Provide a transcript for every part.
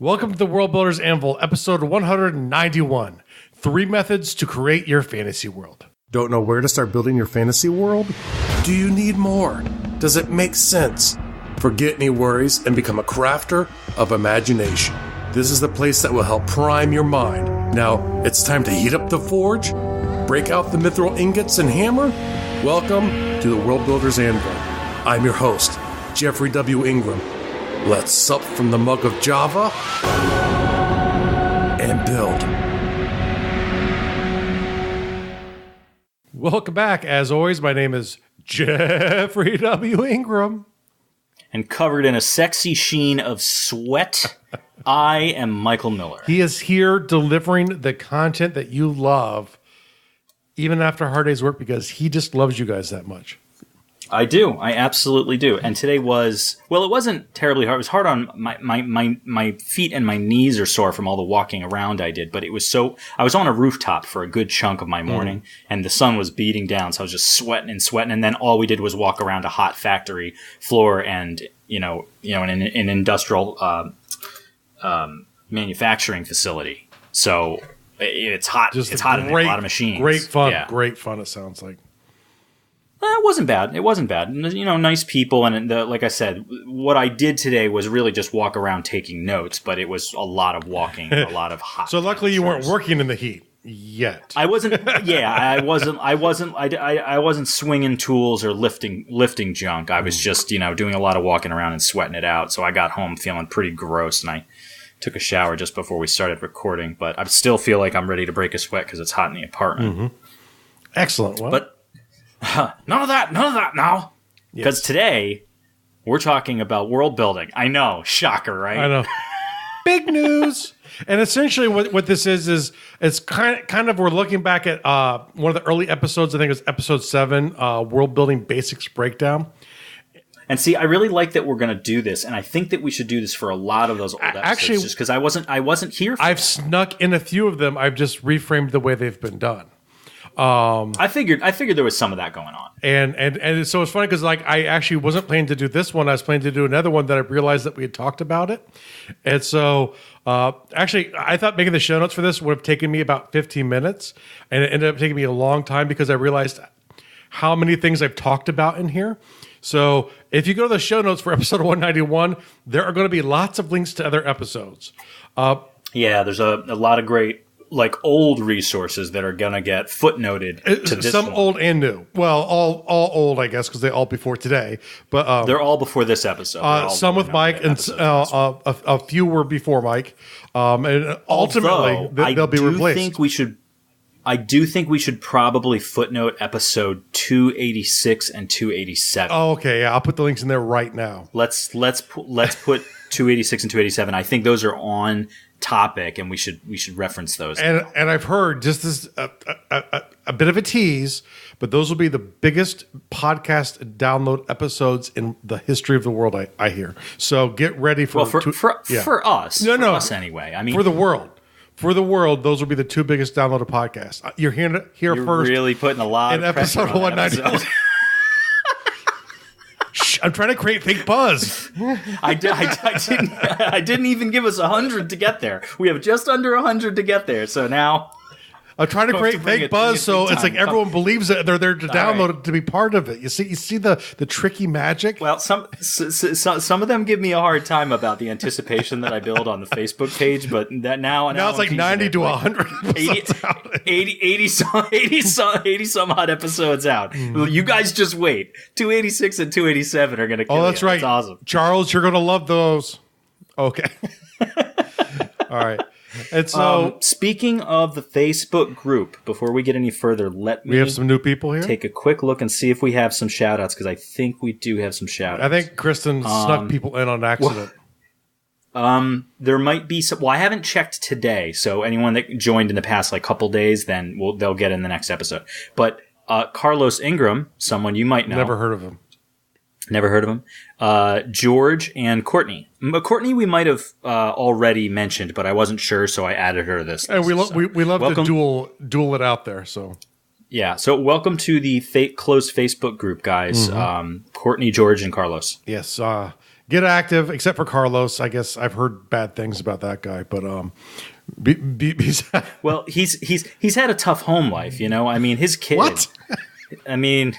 Welcome to the World Builders Anvil, episode 191. 3 methods to create your fantasy world. Don't know where to start building your fantasy world? Do you need more? Does it make sense? Forget any worries and become a crafter of imagination. This is the place that will help prime your mind. Now, it's time to heat up the forge, break out the mithril ingots and hammer. Welcome to the World Builders Anvil. I'm your host, Jeffrey W. Ingram. Let's sup from the mug of Java and build. Welcome back. As always, my name is Jeffrey W. Ingram. And covered in a sexy sheen of sweat, I am Michael Miller. He is here delivering the content that you love, even after a hard day's work, because he just loves you guys that much. I do. I absolutely do. And today was, well, it wasn't terribly hard. It was hard on my feet, and my knees are sore from all the walking around I did. But it was I was on a rooftop for a good chunk of my morning, and the sun was beating down. So I was just sweating. And then all we did was walk around a hot factory floor and, an industrial manufacturing facility. So it's hot. It's hot in there, a lot of machines. Great fun. Yeah. Great fun, it sounds like. It wasn't bad. It wasn't bad. Nice people. And like I said, what I did today was really just walk around taking notes, but it was a lot of walking, a lot of hot. So luckily you weren't working in the heat yet. I wasn't. Yeah, I wasn't swinging tools or lifting junk. I was just, doing a lot of walking around and sweating it out. So I got home feeling pretty gross, and I took a shower just before we started recording. But I still feel like I'm ready to break a sweat because it's hot in the apartment. Mm-hmm. Excellent. Well, but none of that now. Because Today, we're talking about world building. I know. Shocker, right? I know. Big news. And essentially what this is it's kind of we're looking back at one of the early episodes. I think it was episode 7, World Building Basics Breakdown. And see, I really like that we're going to do this, and I think that we should do this for a lot of those old episodes. Actually, just because I wasn't here for I've snuck in a few of them. I've just reframed the way they've been done. I figured there was some of that going on, and so it's funny because I actually wasn't planning to do this one. I was planning to do another one that I realized that we had talked about it, and so actually I thought making the show notes for this would have taken me about 15 minutes, and it ended up taking me a long time because I realized how many things I've talked about in here. So if you go to the show notes for episode 191, there are going to be lots of links to other episodes. There's a lot of great old resources that are going to get footnoted to this some one. Old and new. Well, all old, I guess, because they all before today. But they're all before this episode. Some with Mike, and a few were before Mike. And ultimately, they'll be replaced. I do think we should probably footnote episode 286 and 287. Oh, okay. Yeah, I'll put the links in there right now. Let's put 286 and 287. I think those are on topic, and we should reference those. And I've heard just this a bit of a tease, but those will be the biggest podcast download episodes in the history of the world. I hear. So get ready for for us. No, for us anyway. I mean, for the world. For the world, those will be the 2 biggest downloaded podcasts. You're hearing it here first. You're really putting a lot in of pressure episode 191. I'm trying to create fake buzz. I didn't even give us 100 to get there. We have just under 100 to get there. So now I'm trying to create fake buzz, so it's like everyone believes it. They're there to download it to be part of it. You see the tricky magic. Well, some of them give me a hard time about the anticipation that I build on the Facebook page, but now it's like 90 to 100 80 some odd episodes out. You guys just wait. 286 and 287 are going to kill you. Oh, that's right. That's awesome. Charles, you're going to love those. Okay. All right. And so, speaking of the Facebook group, before we get any further, we have some new people here. Take a quick look and see if we have some shout outs, because I think we do have some shout outs. I think Kristen snuck people in on accident. There might be some. Well, I haven't checked today, so anyone that joined in the past couple days, then they'll get in the next episode. But Carlos Ingram, someone you might know, never heard of him. George and Courtney. Courtney we might have already mentioned, but I wasn't sure, so I added her to this. And we love to duel it out there. So yeah. So welcome to the closed Facebook group, guys. Courtney, George, and Carlos. Yes. get active. Except for Carlos, I guess I've heard bad things about that guy. But well, he's had a tough home life. I mean, his kid. What? I mean.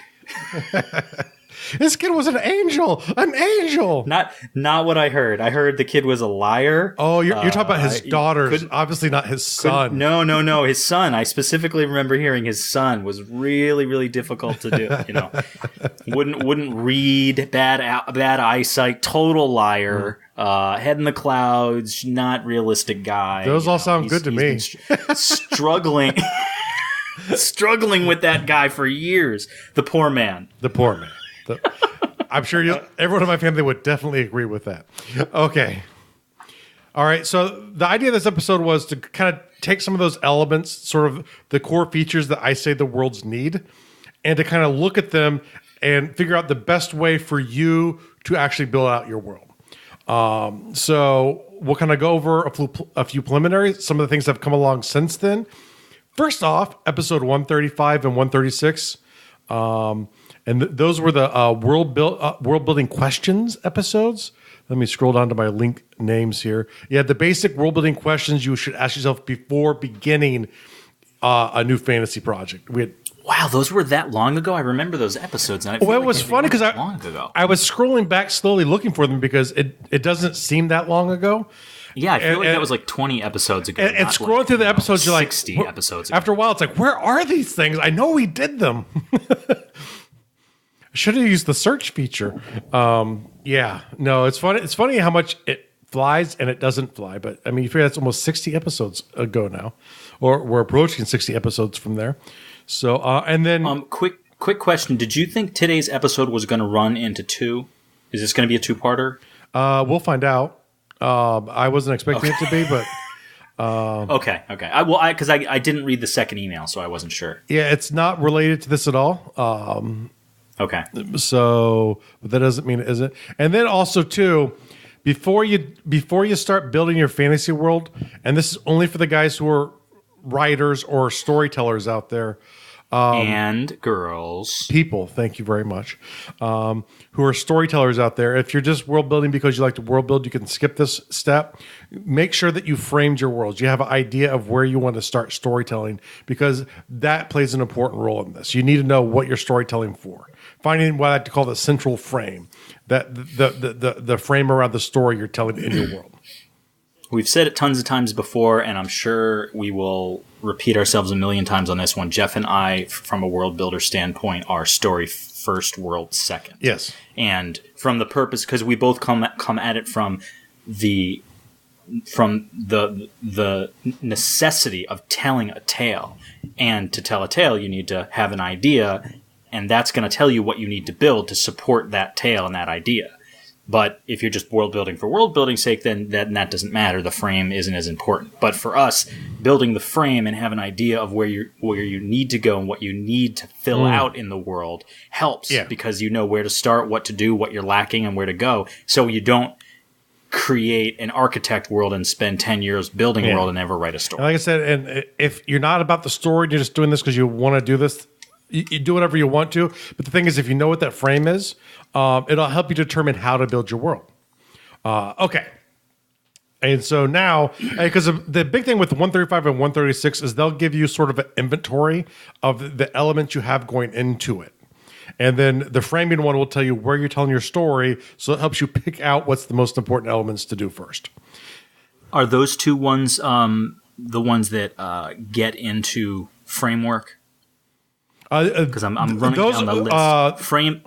This kid was an angel. An angel. Not what I heard. I heard the kid was a liar. Oh, you're talking about his daughters. Obviously not his son. No. His son. I specifically remember hearing his son was really, really difficult to do. Wouldn't read, bad eyesight, total liar. Head in the clouds, not realistic guy. Those all sound good to me. Struggling. Struggling with that guy for years. The poor man. I'm sure everyone in my family would definitely agree with that. Okay. All right. So the idea of this episode was to kind of take some of those elements, sort of the core features that I say the worlds need, and to kind of look at them and figure out the best way for you to actually build out your world. So we'll kind of go over a few preliminaries, some of the things that have come along since then. First off, episode 135 and 136. And those were the world building questions episodes. Let me scroll down to my link names here. Yeah, the basic world building questions you should ask yourself before beginning a new fantasy project. Wow, those were that long ago. I remember those episodes. And it was funny because I was scrolling back slowly looking for them because it doesn't seem that long ago. Yeah, I feel like that was like 20 episodes ago. And scrolling through the episodes, you're like 60 episodes ago. After a while, it's like, where are these things? I know we did them. Should have used the search feature. Yeah, no, it's funny. It's funny how much it flies and it doesn't fly. But I mean, you figure that's almost 60 episodes ago now, or we're approaching 60 episodes from there. So, and then quick question: did you think today's episode was going to run into 2? Is this going to be a 2-parter? We'll find out. I wasn't expecting it to be, but okay. Because I didn't read the second email, so I wasn't sure. Yeah, it's not related to this at all. Okay. So but that doesn't mean it isn't. And then also too, before you start building your fantasy world, and this is only for the guys who are writers or storytellers out there. And girls. People, thank you very much. Who are storytellers out there. If you're just world building because you like to world build, you can skip this step. Make sure that you framed your worlds. You have an idea of where you want to start storytelling because that plays an important role in this. You need to know what you're storytelling for. Finding what I like to call the central frame, that the frame around the story you're telling in your world. We've said it tons of times before, and I'm sure we will repeat ourselves a million times on this one. Jeff and I, from a world builder standpoint, are story first, world second. Yes. And from the purpose, because we both come at it from the necessity of telling a tale. And to tell a tale, you need to have an idea, and that's going to tell you what you need to build to support that tale and that idea. But if you're just world building for world building's sake, then that doesn't matter. The frame isn't as important. But for us, building the frame and have an idea of where you need to go and what you need to fill out in the world helps because you know where to start, what to do, what you're lacking, and where to go. So you don't create an architect world and spend 10 years building a world and never write a story. And like I said, and if you're not about the story, you're just doing this because you want to do this, you do whatever you want to. But the thing is, if you know what that frame is, it'll help you determine how to build your world. Okay. And so now, because the big thing with 135 and 136 is they'll give you sort of an inventory of the elements you have going into it. And then the framing one will tell you where you're telling your story, so it helps you pick out what's the most important elements to do first. Are those two ones the ones that get into framework? Because I'm running down the list. Frame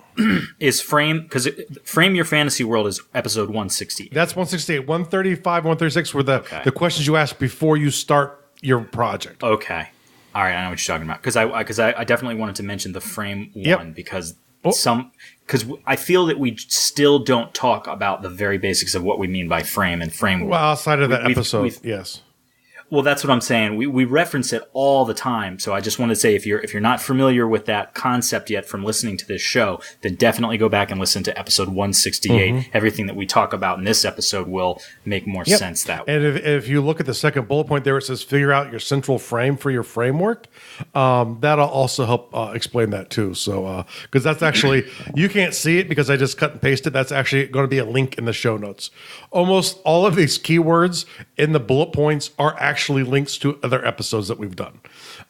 because frame your fantasy world is episode 168. That's 168. 135, 136 were the questions you ask before you start your project. Okay. All right, I know what you're talking about. Because I definitely wanted to mention the frame one because I feel that we still don't talk about the very basics of what we mean by frame and framework. Well, outside of that episode, yes. Well, that's what I'm saying. We reference it all the time. So I just want to say, if you're not familiar with that concept yet from listening to this show, then definitely go back and listen to episode 168. Everything that we talk about in this episode will make more sense that way. And if you look at the second bullet point there, it says figure out your central frame for your framework. That'll also help explain that too. So, because that's actually, you can't see it because I just cut and pasted. That's actually going to be a link in the show notes. Almost all of these keywords in the bullet points are actually links to other episodes that we've done.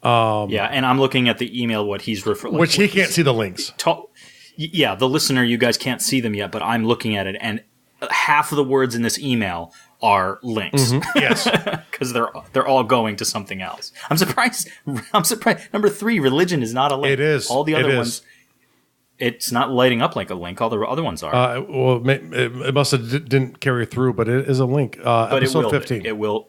And I'm looking at the email, what he's referring, which he can't see the links. The listener, you guys can't see them yet, but I'm looking at it, and half of the words in this email are links. Yes, because they're all going to something else. I'm surprised. Number 3, religion is not a link. It is. All the other ones. It's not lighting up like a link. All the other ones are. Well, it must have didn't carry through, but it is a link. But episode 15. It will.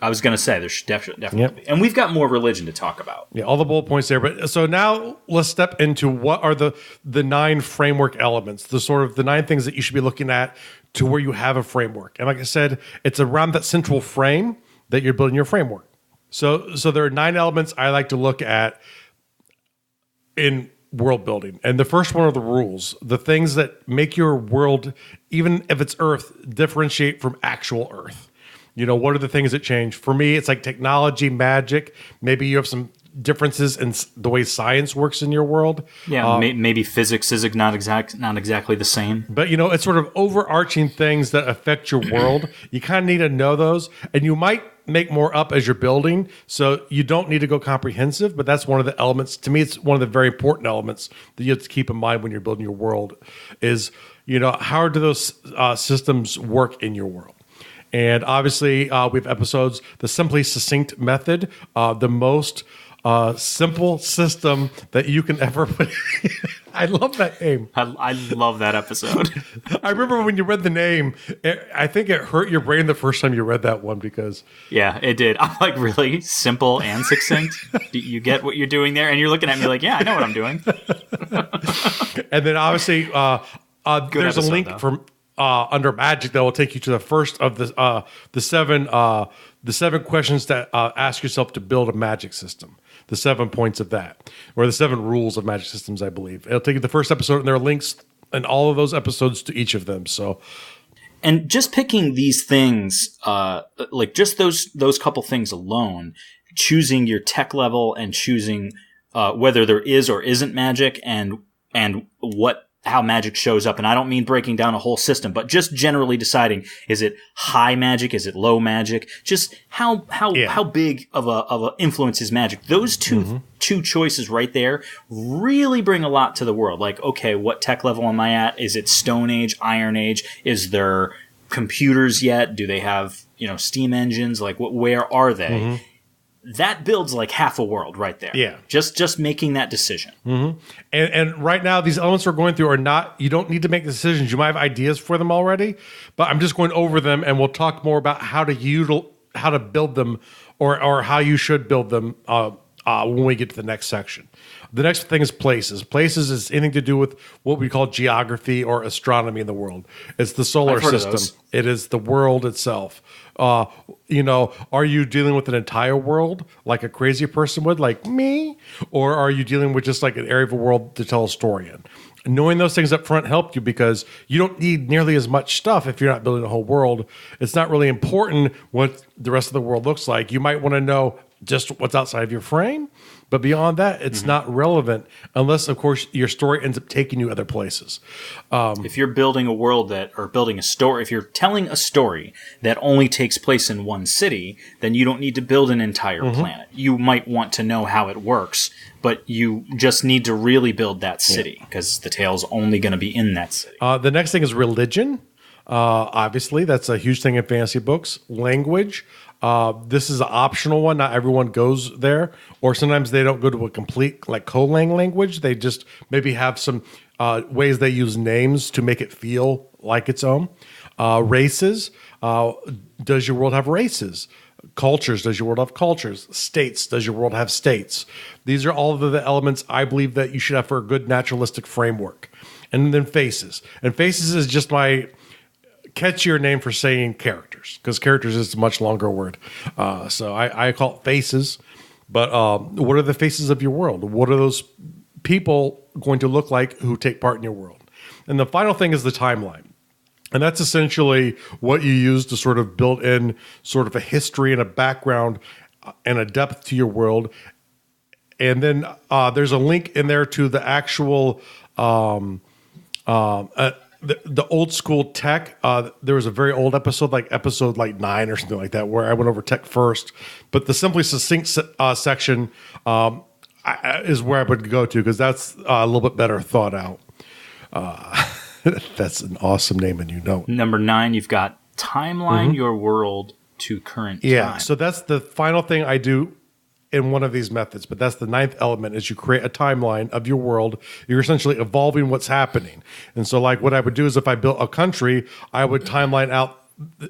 I was going to say there should definitely be. And we've got more religion to talk about. Yeah, all the bullet points there. But so now let's step into what are the 9 framework elements, the sort of the 9 things that you should be looking at to where you have a framework. And like I said, it's around that central frame that you're building your framework. So there are 9 elements I like to look at in world building. And the first one are the rules, the things that make your world, even if it's Earth, differentiate from actual Earth. You know, what are the things that change? For me, it's like technology, magic. Maybe you have some differences in the way science works in your world. Yeah, maybe physics is not exactly the same. But, you know, it's sort of overarching things that affect your world. You kind of need to know those. And you might make more up as you're building. So you don't need to go comprehensive, but that's one of the elements. To me, it's one of the very important elements that you have to keep in mind when you're building your world is, you know, how do those systems work in your world? And obviously, we have episodes, the simply succinct method, the most simple system that you can ever put. I love that name. I love that episode. I remember when you read the name, I think it hurt your brain the first time you read that one because... Yeah, it did. I'm like, really? Simple and succinct? Do you get what you're doing there? And you're looking at me like, yeah, I know what I'm doing. And then obviously, there's a link from... under magic that will take you to the first of the 7 questions that ask yourself to build a magic system. The 7 points of that, or the 7 rules of magic systems, I believe. It'll take you to the first episode, and there are links in all of those episodes to each of them. So, and just picking these things, like just those couple things alone, choosing your tech level and choosing whether there is or isn't magic, and how magic shows up. And I don't mean breaking down a whole system, but just generally deciding, is it high magic? Is it low magic? Just how big of a influence is magic? Those two choices right there really bring a lot to the world. Like, okay, what tech level am I at? Is it Stone Age, Iron Age? Is there computers yet? Do they have, steam engines? Like, where are they? That builds like half a world right there. Yeah. Just making that decision. And right now, these elements we're going through are not, you don't need to make decisions. You might have ideas for them already, but I'm just going over them, and we'll talk more about how to build them or how you should build them when we get to the next section. The next thing is places. Places is anything to do with what we call geography or astronomy in the world. It's the solar system. It is the world itself. Are you dealing with an entire world like a crazy person would, like me? Or are you dealing with just like an area of a world to tell a story in? Knowing those things up front help you because you don't need nearly as much stuff if you're not building a whole world. It's not really important what the rest of the world looks like. You might want to know just what's outside of your frame, but beyond that, it's not relevant unless, of course, your story ends up taking you other places. If you're building a world building a story, if you're telling a story that only takes place in one city, then you don't need to build an entire planet. You might want to know how it works, but you just need to really build that city because the tale's only going to be in that city. The next thing is religion. Obviously, that's a huge thing in fantasy books. Language. This is an optional one. Not everyone goes there, or sometimes they don't go to a complete like Kolang language. They just maybe have some ways they use names to make it feel like its own. Races. Does your world have races? Cultures. Does your world have cultures? States. Does your world have states? These are all of the elements I believe that you should have for a good naturalistic framework. And then faces. And faces is just my catchier name for saying characters, because characters is a much longer word. So I call it faces. But what are the faces of your world? What are those people going to look like who take part in your world? And the final thing is the timeline. And that's essentially what you use to sort of build in sort of a history and a background and a depth to your world. And then there's a link in there to the actual the old school tech. There was a very old episode, like episode 9 or something like that, where I went over tech first. But the Simply Succinct section is where I would go to, because that's a little bit better thought out. That's an awesome name, and you know it. Number 9, you've got timeline your world to current time. Yeah, so that's the final thing I do in one of these methods, but that's the 9th element, is you create a timeline of your world. You're essentially evolving what's happening. And so like what I would do is if I built a country, I would timeline out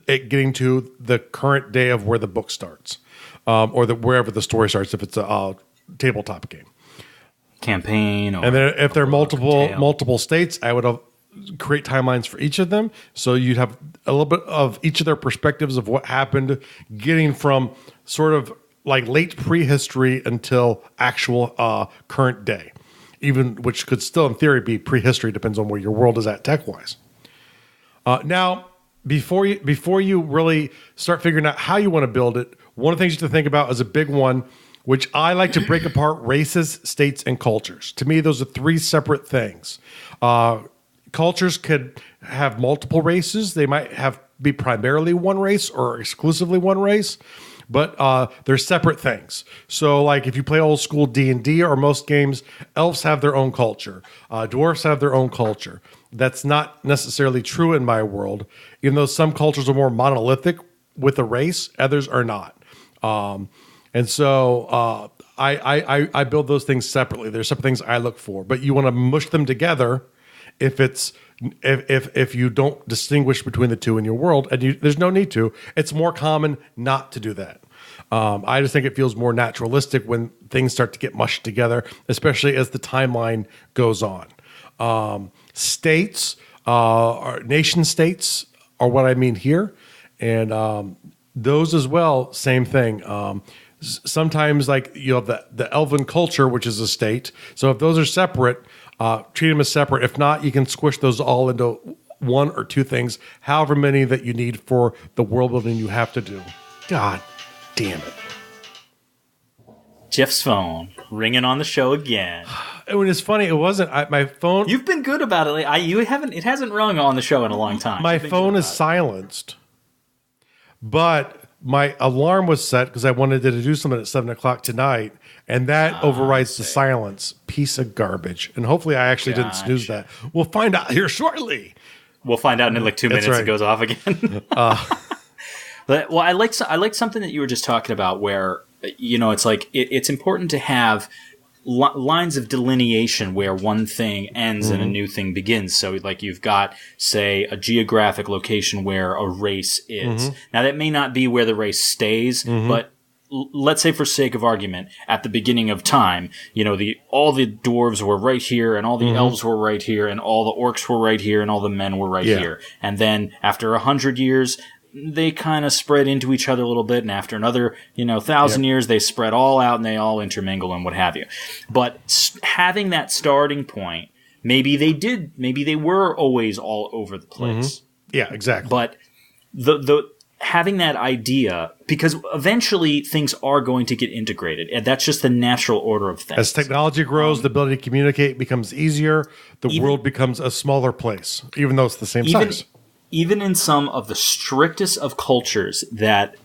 it getting to the current day of where the book starts, or wherever the story starts, if it's a tabletop game. Campaign. And then if there are multiple states, I would create timelines for each of them. So you'd have a little bit of each of their perspectives of what happened, getting from sort of like late prehistory until actual current day, even, which could still in theory be prehistory, depends on where your world is at tech-wise. Now, before you really start figuring out how you want to build it, one of the things you have to think about is a big one, which I like to break apart: races, states, and cultures. To me, those are 3 separate things. Cultures could have multiple races. They might be primarily one race or exclusively one race, but they're separate things. So like if you play old school D&D or most games, elves have their own culture. Dwarves have their own culture. That's not necessarily true in my world, even though some cultures are more monolithic with a race, others are not. And so I build those things separately. There's separate things I look for, but you want to mush them together if you don't distinguish between the two in your world, and there's no need to. It's more common not to do that. I just think it feels more naturalistic when things start to get mushed together, especially as the timeline goes on. States, or nation states, are what I mean here, and those as well, same thing. Sometimes, like you have the elven culture, which is a state. So if those are separate, treat them as separate. If not, you can squish those all into 1 or 2 things, however many that you need for the world building you have to do. God damn it. Jeff's phone ringing on the show again. When it's funny, it wasn't my phone. You've been good about it. It hasn't rung on the show in a long time. My phone is silenced, but my alarm was set because I wanted to do something at 7:00 tonight, and that overrides the silence. Piece of garbage. And hopefully I actually didn't snooze that. We'll find out here shortly. We'll find out in like 2 minutes. Right. It goes off again. But, well, I like something that you were just talking about where, it's like it's important to have lines of delineation where one thing ends and a new thing begins. So like you've got, say, a geographic location where a race is. Now that may not be where the race stays, but let's say for sake of argument, at the beginning of time, all the dwarves were right here and all the elves were right here and all the orcs were right here and all the men were right here. And then after 100 years, they kind of spread into each other a little bit, and after another, 1,000 years, they spread all out and they all intermingle and what have you. But having that starting point, maybe they were always all over the place. Yeah, exactly. But the having that idea, because eventually things are going to get integrated, and that's just the natural order of things. As technology grows, the ability to communicate becomes easier. The world becomes a smaller place, even though it's the same size. Even in some of the strictest of cultures that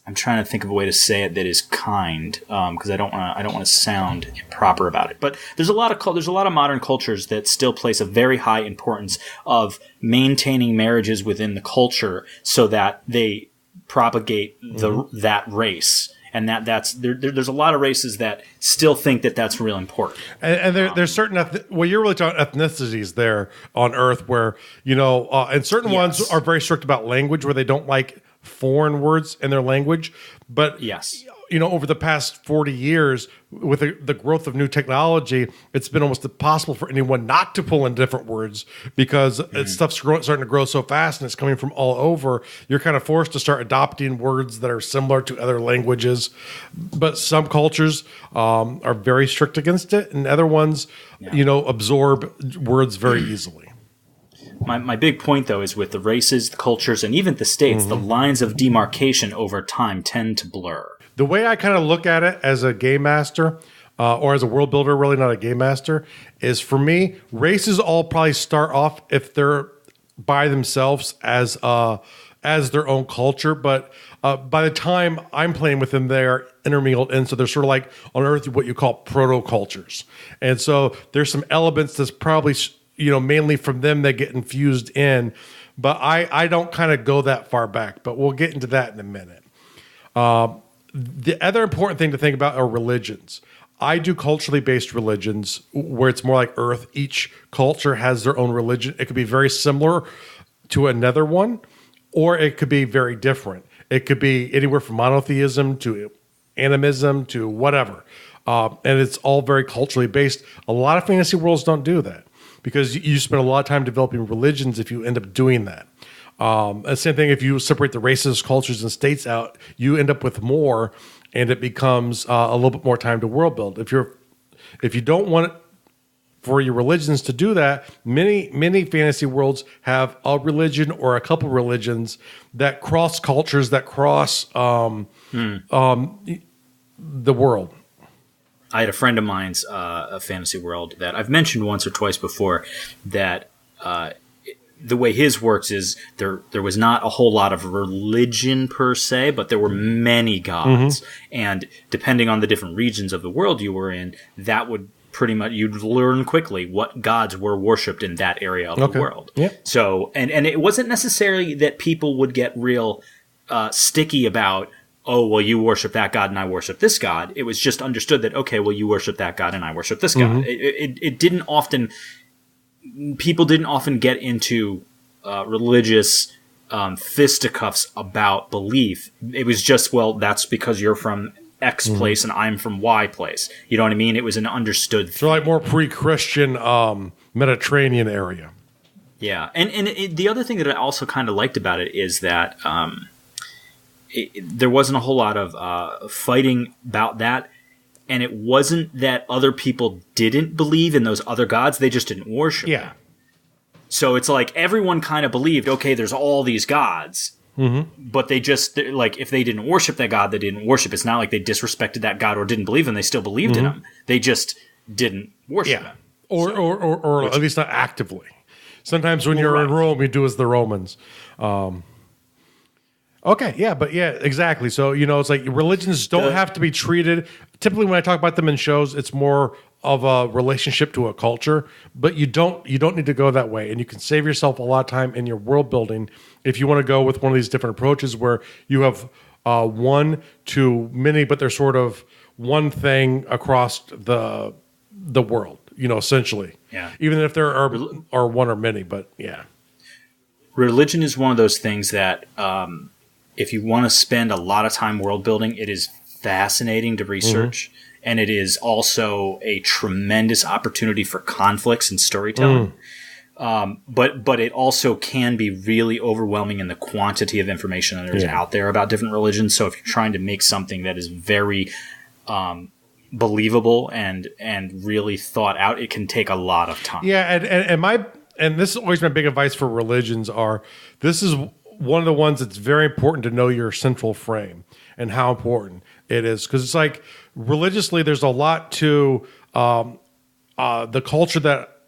I'm trying to think of a way to say it that is kind, because I don't want to sound improper about it. But there's a lot of modern cultures that still place a very high importance of maintaining marriages within the culture so that they propagate that race. And there's a lot of races that still think that that's real important. And there's certain you're really talking ethnicities there on Earth where and certain ones are very strict about language, where they don't like foreign words in their language. But over the past 40 years, with the growth of new technology, it's been almost impossible for anyone not to pull in different words because stuff's starting to grow so fast and it's coming from all over. You're kind of forced to start adopting words that are similar to other languages. But some cultures are very strict against it, and other ones, absorb words very easily. My big point, though, is with the races, the cultures, and even the states, the lines of demarcation over time tend to blur. The way I kind of look at it as a game master, or as a world builder, really not a game master, is for me, races all probably start off if they're by themselves as their own culture. But by the time I'm playing with them, they're intermingled in. So they're sort of like on Earth what you call proto-cultures. And so there's some elements that's probably mainly from them that get infused in. But I don't kind of go that far back. But we'll get into that in a minute. The other important thing to think about are religions. I do culturally based religions where it's more like Earth. Each culture has their own religion. It could be very similar to another one, or it could be very different. It could be anywhere from monotheism to animism to whatever. And it's all very culturally based. A lot of fantasy worlds don't do that because you spend a lot of time developing religions if you end up doing that. The same thing if you separate the races, cultures, and states out, you end up with more, and it becomes a little bit more time to world build. If you don't want for your religions to do that, many fantasy worlds have a religion or a couple religions that cross cultures, that cross the world. I had a friend of mine's a fantasy world that I've mentioned once or twice before that the way his works is there was not a whole lot of religion per se, but there were many gods. And depending on the different regions of the world you were in, that would pretty much, you'd learn quickly what gods were worshipped in that area of the world. Yeah. So, and it wasn't necessarily that people would get real sticky about, oh, well, you worship that god and I worship this god. It was just understood that, okay, well, you worship that god and I worship this god. It didn't often... People didn't often get into religious fisticuffs about belief. It was just, well, that's because you're from X place and I'm from Y place. You know what I mean? It was an understood thing. So like more pre-Christian Mediterranean area. Yeah. And the other thing that I also kind of liked about it is that there wasn't a whole lot of fighting about that. And it wasn't that other people didn't believe in those other gods. They just didn't worship them. So it's like everyone kind of believed, okay, there's all these gods. But they just, like, if they didn't worship that god, they didn't worship. It's not like they disrespected that god or didn't believe him. They still believed in him. They just didn't worship him. Or at least not actively. Sometimes when you're in Rome, you do as the Romans. Okay, yeah, but yeah, exactly. So, it's like religions don't have to be treated. Typically, when I talk about them in shows, it's more of a relationship to a culture, but you don't need to go that way. And you can save yourself a lot of time in your world building if you want to go with one of these different approaches where you have one to many, but they're sort of one thing across the world, essentially. Yeah. Even if there are one or many, but yeah. Religion is one of those things that... if you want to spend a lot of time world building, it is fascinating to research. And it is also a tremendous opportunity for conflicts and storytelling. But it also can be really overwhelming in the quantity of information that is out there about different religions. So if you're trying to make something that is very believable and really thought out, it can take a lot of time. Yeah, and this is always my big advice for religions this is one of the ones that's very important to know your central frame and how important it is. Because it's like religiously, there's a lot to the culture that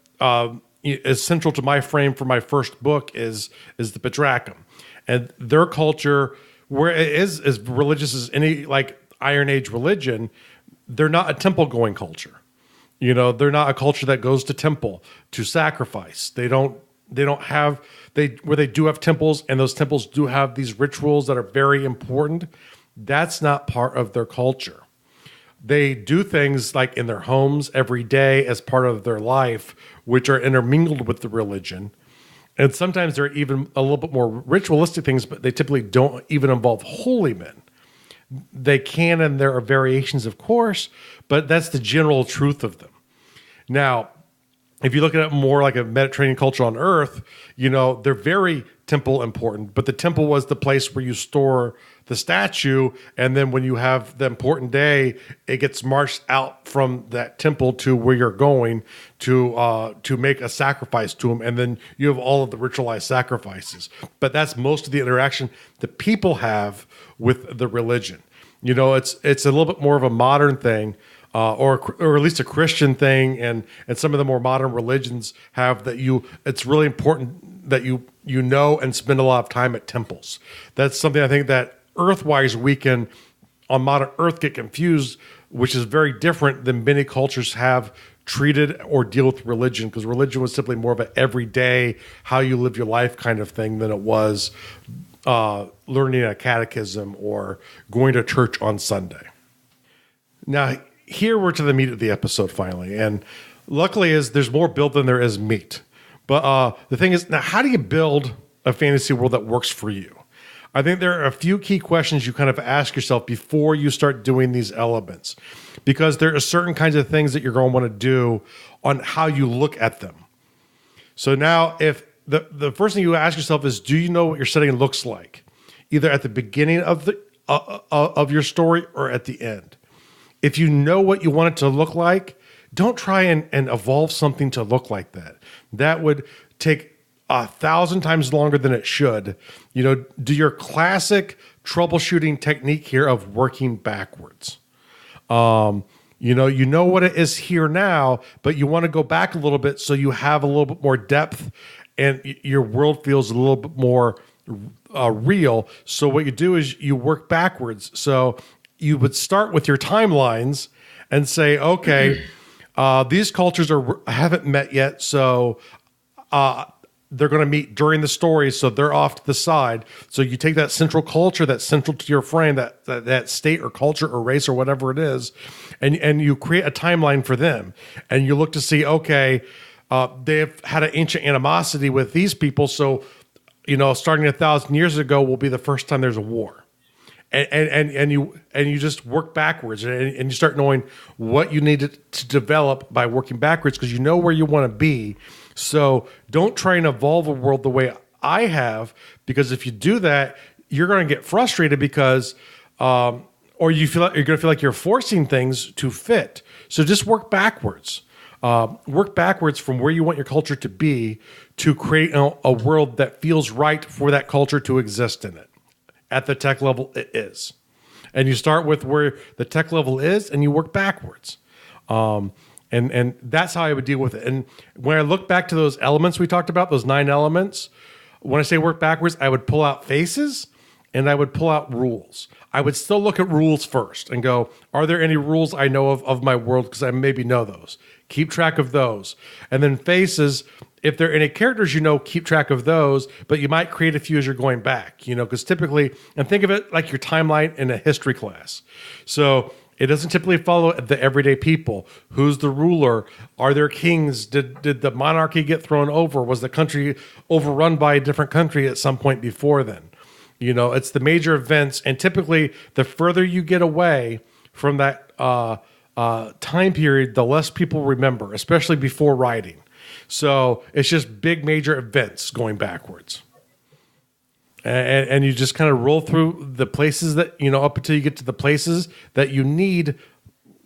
is central to my frame for my first book is the Petracum. And their culture, where it is as religious as any like Iron Age religion, they're not a temple-going culture. They're not a culture that goes to temple to sacrifice. They don't have... where they do have temples, and those temples do have these rituals that are very important. That's not part of their culture. They do things like in their homes every day as part of their life, which are intermingled with the religion. And sometimes they're even a little bit more ritualistic things, but they typically don't even involve holy men. They can, and there are variations, of course, but that's the general truth of them. Now, if you look at it more like a Mediterranean culture on Earth, they're very temple important, but the temple was the place where you store the statue, and then when you have the important day, it gets marched out from that temple to where you're going to make a sacrifice to him, and then you have all of the ritualized sacrifices. But that's most of the interaction the people have with the religion. It's a little bit more of a modern thing. Or at least a Christian thing, and some of the more modern religions have that. It's really important that you and spend a lot of time at temples. That's something I think that Earthwise we can on modern Earth get confused, which is very different than many cultures have treated or deal with religion, because religion was simply more of an everyday, how you live your life kind of thing than it was learning a catechism or going to church on Sunday. Now, here we're to the meat of the episode finally, and luckily there's more build than there is meat. But the thing is, now how do you build a fantasy world that works for you? I think there are a few key questions you kind of ask yourself before you start doing these elements, because there are certain kinds of things that you're going to want to do on how you look at them. So now, if the first thing you ask yourself is, do you know what your setting looks like, either at the beginning of of your story or at the end? If you know what you want it to look like, don't try and evolve something to look like that. That would take 1,000 times longer than it should. Do your classic troubleshooting technique here of working backwards. You know what it is here now, but you want to go back a little bit so you have a little bit more depth and your world feels a little bit more real. So what you do is you work backwards. So you would start with your timelines and say, okay, these cultures haven't met yet, so they're going to meet during the story, so they're off to the side. So you take that central culture that's central to your frame, that state or culture or race or whatever it is, and you create a timeline for them. And you look to see, okay, they've had an ancient animosity with these people, so starting 1,000 years ago will be the first time there's a war. And you just work backwards, and you start knowing what you need to develop by working backwards, because you know where you want to be. So don't try and evolve a world the way I have, because if you do that, you're going to get frustrated because, or you're going to feel like you're forcing things to fit. So just work backwards. Work backwards from where you want your culture to be to create a world that feels right for that culture to exist in it. At the tech level, it is. And you start with where the tech level is, and you work backwards. And that's how I would deal with it. And when I look back to those elements we talked about, those 9 elements, when I say work backwards, I would pull out faces and I would pull out rules. I would still look at rules first and go, are there any rules I know of my world? Because I maybe know those. Keep track of those. And then faces, if there are any characters keep track of those, but you might create a few as you're going back, because typically, and think of it like your timeline in a history class. So it doesn't typically follow the everyday people. Who's the ruler? Are there kings? Did the monarchy get thrown over? Was the country overrun by a different country at some point before then? It's the major events. And typically, the further you get away from that time period, the less people remember, especially before writing. So it's just big major events going backwards. And you just kind of roll through the places that, up until you get to the places that you need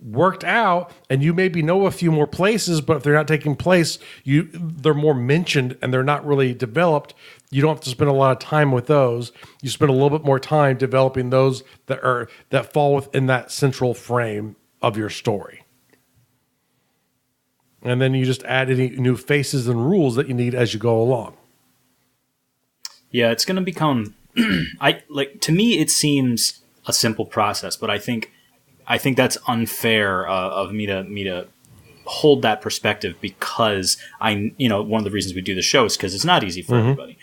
worked out. And you maybe know a few more places, but if they're not taking place, they're more mentioned and they're not really developed. You don't have to spend a lot of time with those. You spend a little bit more time developing those that fall within that central frame of your story. And then you just add any new faces and rules that you need as you go along. Yeah, it's going to become to me it seems a simple process, but I think that's unfair of me to hold that perspective, because one of the reasons we do the show is because it's not easy for everybody.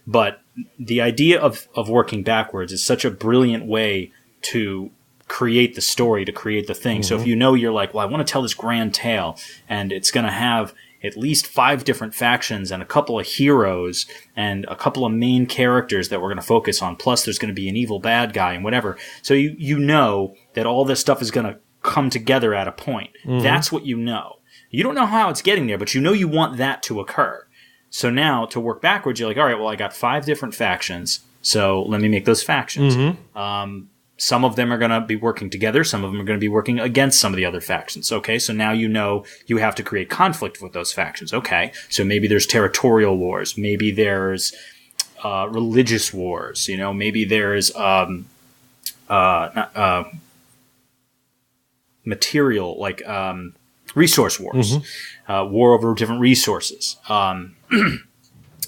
But the idea of working backwards is such a brilliant way to create the story, to create the thing. So if you're like, well, I want to tell this grand tale, and it's going to have at least 5 different factions and a couple of heroes and a couple of main characters that we're going to focus on. Plus, there's going to be an evil bad guy and whatever. So you know that all this stuff is going to come together at a point. Mm-hmm. That's what you know. You don't know how it's getting there, but you know you want that to occur. So now, to work backwards, you're like, all right, well, I got 5 different factions, so let me make those factions. Mm-hmm. Some of them are going to be working together. Some of them are going to be working against some of the other factions. Okay, so now you know you have to create conflict with those factions. Okay, so maybe there's territorial wars. Maybe there's religious wars. You know, maybe there's material, like resource wars, war over different resources.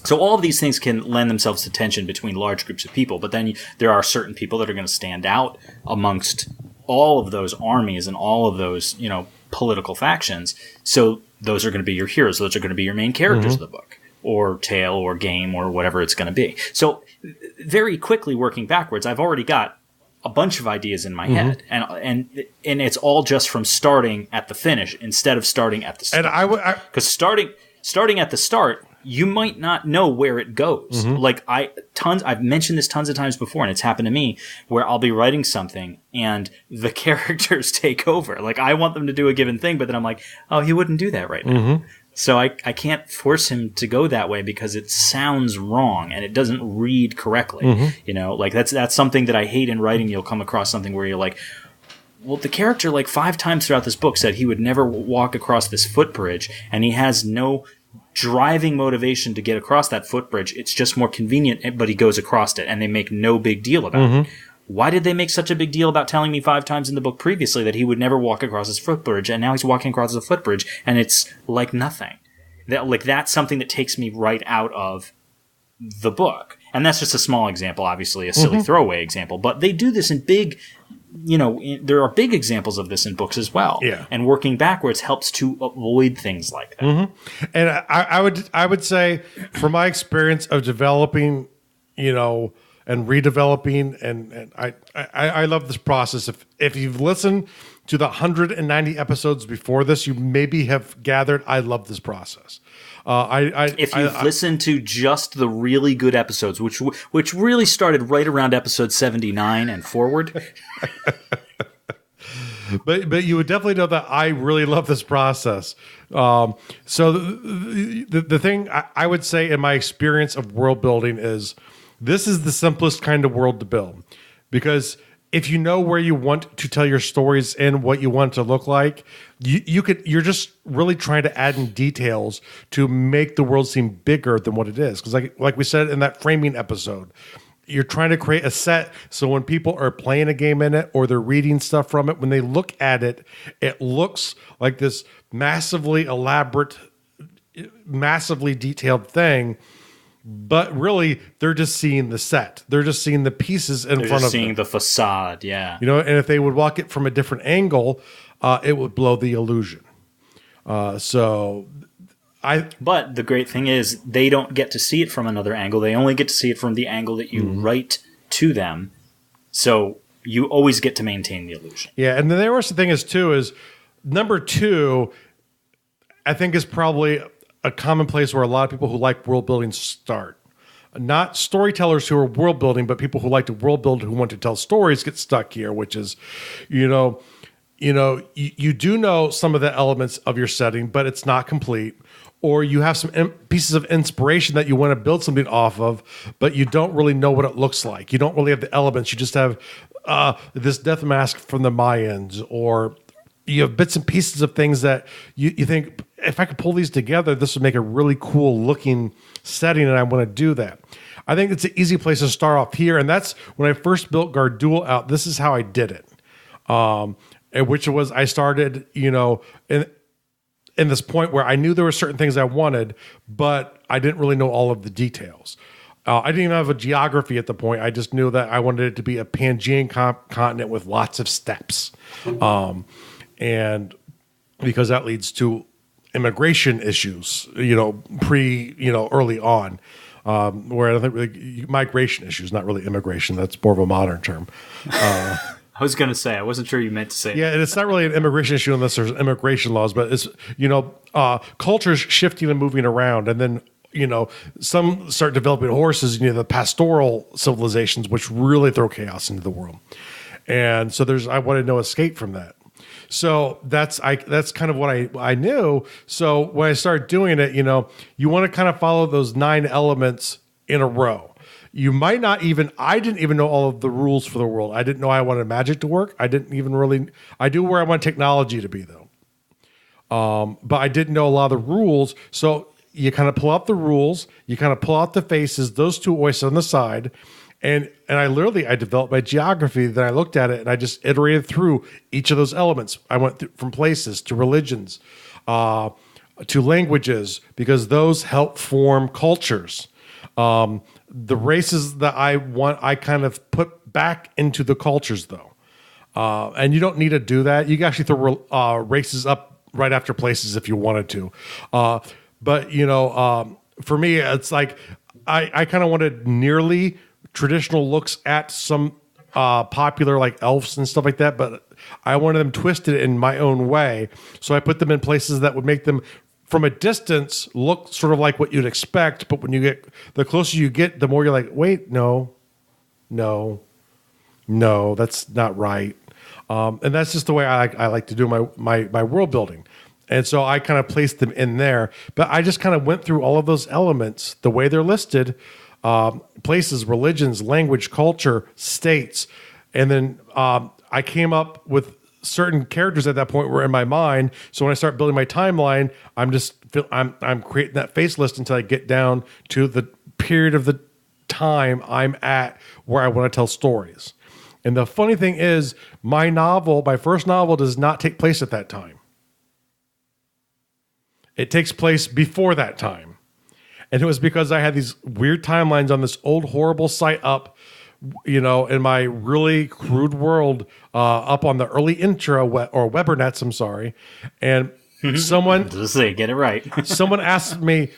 So all of these things can lend themselves to tension between large groups of people, but then there are certain people that are going to stand out amongst all of those armies and all of those, you know, political factions. So those are going to be your heroes. Those are going to be your main characters of the book, or tale, or game, or whatever it's going to be. So very quickly, working backwards, I've already got a bunch of ideas in my head, and it's all just from starting at the finish instead of starting at the start. And because starting at the start, you might not know where it goes. Like I've mentioned this tons of times before, and it's happened to me where I'll be writing something and the characters take over. Like I want them to do a given thing, but then I'm like, oh, he wouldn't do that right now. So I can't force him to go that way because it sounds wrong and it doesn't read correctly. You know, like that's something that I hate in writing. You'll come across something where you're like, well, the character like 5 times throughout this book said he would never walk across this footbridge, and he has no driving motivation to get across that footbridge. It's just more convenient, but he goes across it, and they make no big deal about it. Why did they make such a big deal about telling me 5 times in the book previously that he would never walk across this footbridge, and now he's walking across the footbridge, and it's like nothing? That's something that takes me right out of the book. And that's just a small example, obviously a silly throwaway example, but they do this in big, you know, there are big examples of this in books as well. Yeah. And working backwards helps to avoid things like that. And I would say, from my experience of developing, you know, and redeveloping, and I love this process. If you've listened to the 190 episodes before this, you maybe have gathered I love this process. If you've listened to just the really good episodes, which really started right around episode 79 and forward. But you would definitely know that I really love this process. So the thing I would say in my experience of world building is this is the simplest kind of world to build, because if you know where you want to tell your stories and what you want it to look like, you're just really trying to add in details to make the world seem bigger than what it is. Because like we said in that framing episode, you're trying to create a set so when people are playing a game in it or they're reading stuff from it, when they look at it, it looks like this massively elaborate, massively detailed thing. But really, they're just seeing the set. They're just seeing the pieces in front of them. They're just seeing the facade, yeah. You know, and if they would walk it from a different angle, it would blow the illusion. But the great thing is they don't get to see it from another angle. They only get to see it from the angle that you write to them. So you always get to maintain the illusion. Yeah, and then there was the thing is number 2, I think is probably a common place where a lot of people who like world building start. Not storytellers who are world building, but people who like to world build, who want to tell stories, get stuck here, which is, you do know some of the elements of your setting, but it's not complete. Or you have some pieces of inspiration that you want to build something off of, but you don't really know what it looks like. You don't really have the elements. You just have this death mask from the Mayans, or you have bits and pieces of things that you think, if I could pull these together, this would make a really cool looking setting, and I want to do that. I think it's an easy place to start off here, and that's when I first built Gardul out. This is how I did it, which was I started, in this point where I knew there were certain things I wanted, but I didn't really know all of the details. I didn't even have a geography at the point. I just knew that I wanted it to be a Pangean continent with lots of steppes, and because that leads to immigration issues, early on, where I think migration issues, not really immigration. That's more of a modern term. I was going to say, I wasn't sure you meant to say. Yeah, and it's not really an immigration issue unless there's immigration laws, but it's, cultures shifting and moving around. And then, some start developing horses, the pastoral civilizations, which really throw chaos into the world. And so I wanted no escape from that. So that's kind of what I knew. So when I started doing it, you want to kind of follow those 9 elements in a row. You might not I didn't even know all of the rules for the world. I didn't know I wanted magic to work. I do where I want technology to be though. But I didn't know a lot of the rules. So you kind of pull out the rules, you kind of pull out the faces, those 2 always on the side. And I developed my geography, then I looked at it and I just iterated through each of those elements. I went from places to religions, to languages, because those help form cultures. The races that I kind of put back into the cultures, though. And you don't need to do that. You can actually throw races up right after places if you wanted to. But for me, it's like I kind of wanted nearly traditional looks at some popular like elves and stuff like that, but I wanted them twisted in my own way. So I put them in places that would make them, from a distance, look sort of like what you'd expect, but when the closer you get, the more you're like, wait, no, that's not right. And that's just the way I like to do my world building. And so I kind of placed them in there, but I just kind of went through all of those elements, the way they're listed, places, religions, language, culture, states. And then I came up with certain characters at that point were in my mind. So when I start building my timeline, I'm creating that face list until I get down to the period of the time I'm at where I want to tell stories. And the funny thing is, my first novel does not take place at that time. It takes place before that time. And it was because I had these weird timelines on this old horrible site up, in my really crude world, up on the early intro or Webernets, I'm sorry. And someone get it right. Someone asked me,